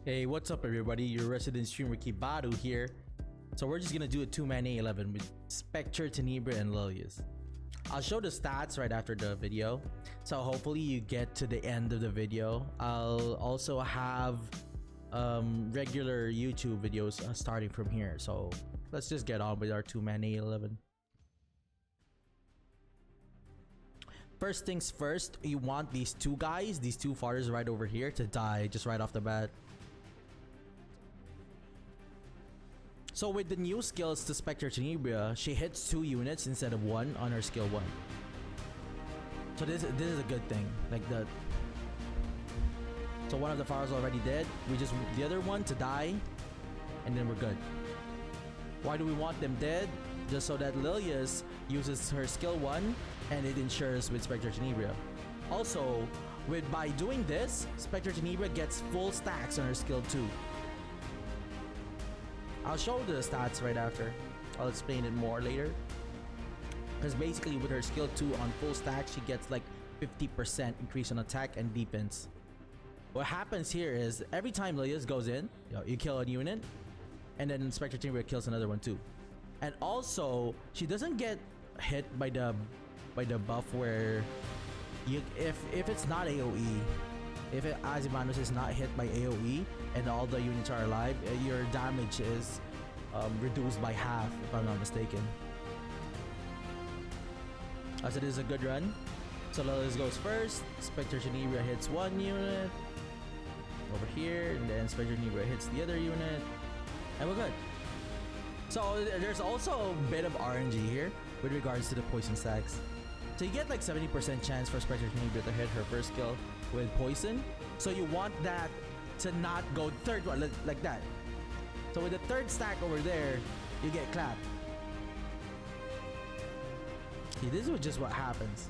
Hey, what's up everybody? Your resident streamer Kebatu here. So we're just gonna do a 2-man A11 with Specter Tenebria and Lilias. I'll show the stats right after the video, so hopefully you get to the end of the video. I'll also have regular YouTube videos starting from here, so let's just get on with our 2-man A11. First things first, you want these two guys, these two fighters right over here to die just right off the bat. So with the new skills to Specter Tenebria, she hits 2 units instead of 1 on her skill 1. So this is a good thing. Like that. So one of the fighters already dead. We just want the other one to die, and then we're good. Why do we want them dead? Just so that Lilias uses her skill 1 and it ensures with Specter Tenebria. Also, by doing this, Specter Tenebria gets full stacks on her skill 2. I'll show the stats right after. I'll explain it more later. Because basically with her skill 2 on full stack, she gets like 50% increase on attack and defense. What happens here is every time Lilias goes in, you kill a unit, and then Specter Tenebria kills another one too. And also, she doesn't get hit by the buff where if it's not AoE, if Azimanak is not hit by AoE and all the units are alive, your damage is reduced by half, if I'm not mistaken. As it is a good run. So Lilias goes first, Specter Tenebria hits 1 unit over here, and then Specter Tenebria hits the other unit, and we're good. So there's also a bit of RNG here with regards to the poison stacks. So you get like 70% chance for Specter Tenebria to hit her first kill with poison. So you want that to not go third one like that. So with the third stack over there, you get clapped. See, this is just what happens.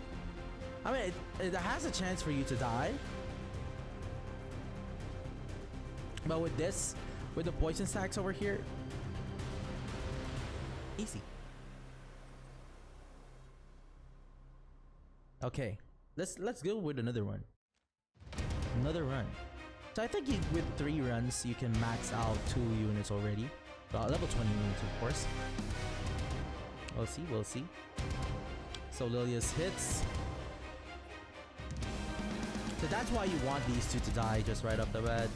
I mean, it has a chance for you to die. But with this, with the poison stacks over here, easy. Okay, let's go with another one. Another run. So I think with 3 runs you can max out 2 units already. Level 20 units, of course. We'll see. So Lilias hits. So that's why you want these 2 to die just right off the bat.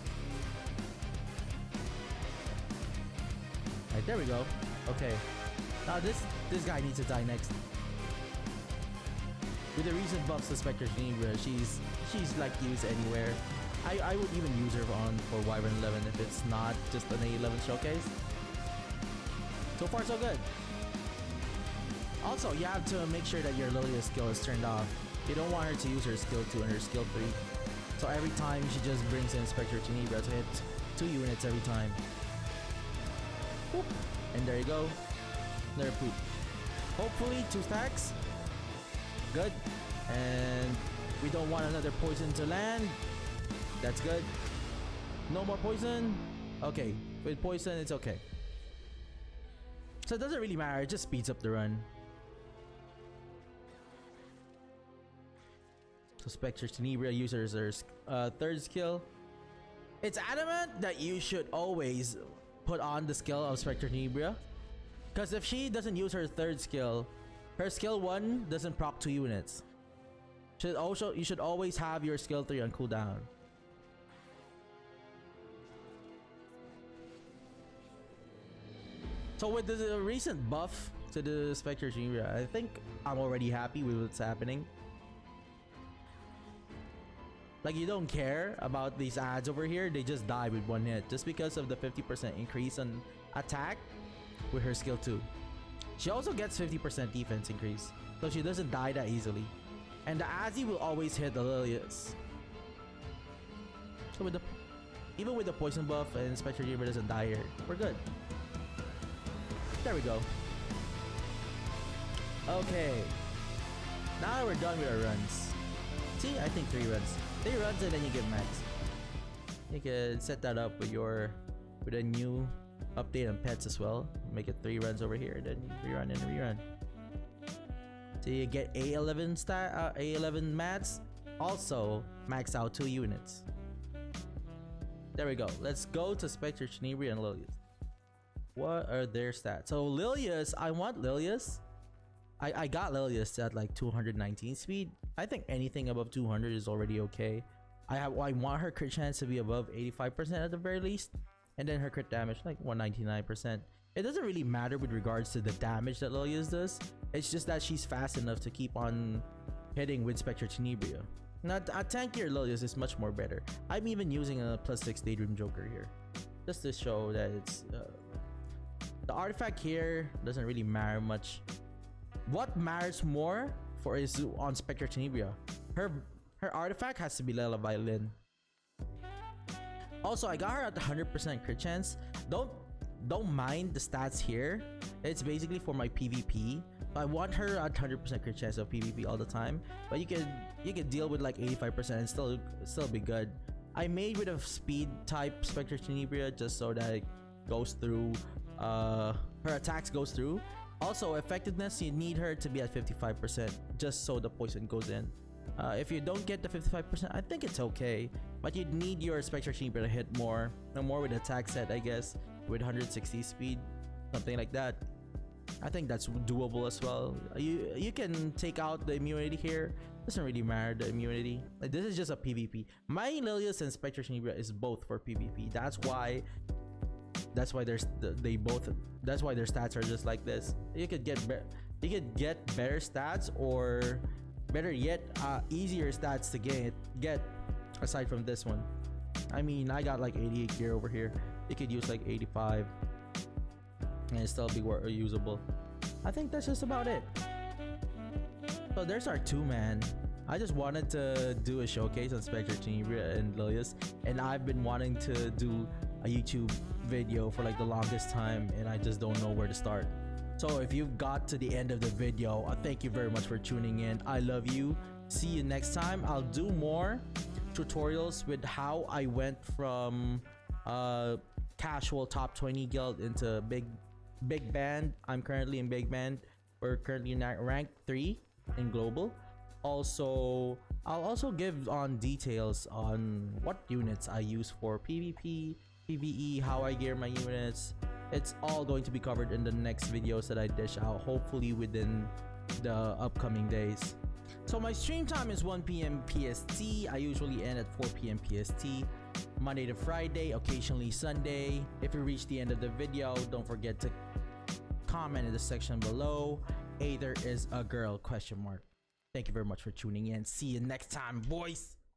Right, there we go. Okay. Now this guy needs to die next. With the recent buffs to Specter Tenebria, she's like used anywhere. I would even use her for Wyvern 11 if it's not just an A11 showcase. So far so good. Also, you have to make sure that your Lilias skill is turned off. You don't want her to use her skill 2 and her skill 3. So every time she just brings in Specter Tenebria to hit 2 units every time. Whoop. And there you go. Another poop. Hopefully 2 stacks. Good. And we don't want another poison to land. That's good. No more poison. Okay, with poison it's okay. So it doesn't really matter, it just speeds up the run. So Specter Tenebria uses her third skill. It's adamant that you should always put on the skill of Specter Tenebria, because if she doesn't use her third skill, her skill 1 doesn't proc 2 units. You should always have your skill 3 on cooldown. So with the recent buff to the Specter Tenebria, I think I'm already happy with what's happening. Like, you don't care about these ads over here, they just die with 1 hit just because of the 50% increase on attack with her skill 2. She also gets 50% defense increase, so she doesn't die that easily. And the Azzy will always hit the Lilias. So even with the poison buff and Specter Tenebria doesn't die here, we're good. There we go. Okay. Now that we're done with our runs. See, I think 3 runs. 3 runs and then you get max. You can set that up with a new update on pets as well. Make it 3 runs over here, then rerun and rerun. So you get A11 mats. Also max out 2 units. There we go. Let's go to Specter Tenebria and Lilias. What are their stats? So Lilias, I want Lilias. I got Lilias at like 219 speed. I think anything above 200 is already okay. I want her crit chance to be above 85% at the very least, and then her crit damage like 199%. It doesn't really matter with regards to the damage that Lilias does. It's just that she's fast enough to keep on hitting with Specter Tenebria. Now, a tankier Lilias is much more better. I'm even using a +6 Daydream Joker here, just to show that it's the artifact here doesn't really matter much. What matters more for is on Specter Tenebria. Her artifact has to be Lela Violin. Also, I got her at 100% crit chance. Don't mind the stats here. It's basically for my PvP. I want her at 100% crit chance of PvP all the time. But you can deal with like 85% and still be good. I made with a speed type Specter Tenebria just so that it goes through. Her attacks goes through. Also, effectiveness, you need her to be at 55% just so the poison goes in. If you don't get the 55%, I think it's okay. But you need your Specter Tenebria to hit more. No more with attack set, I guess. With 160 speed. Something like that. I think that's doable as well. You can take out the immunity here. Doesn't really matter, the immunity. Like, this is just a PvP. My Lilias and Specter Tenebria is both for PvP. That's why their stats are just like this. You could get better stats, or better yet, easier stats to get aside from this one. I mean, I got like 88 gear over here. You could use like 85 and it'd still be usable. I think that's just about it. So there's our 2-man. I just wanted to do a showcase on Specter Tenebria and Lilias, and I've been wanting to do a YouTube video for like the longest time, and I just don't know where to start. So if you've got to the end of the video, thank you very much for tuning in. I love you. See you next time. I'll do more tutorials with how I went from casual top 20 guild into big band. I'm currently in big band. We're currently in rank 3 in global. Also, I'll also give on details on what units I use for PvP, PvE, how I gear my units. It's all going to be covered in the next videos that I dish out, hopefully within the upcoming days. So my stream time is 1 p.m. PST. I usually end at 4 p.m. PST. Monday to Friday, occasionally Sunday. If you reach the end of the video, don't forget to comment in the section below. Aether is a girl? Thank you very much for tuning in. See you next time, boys.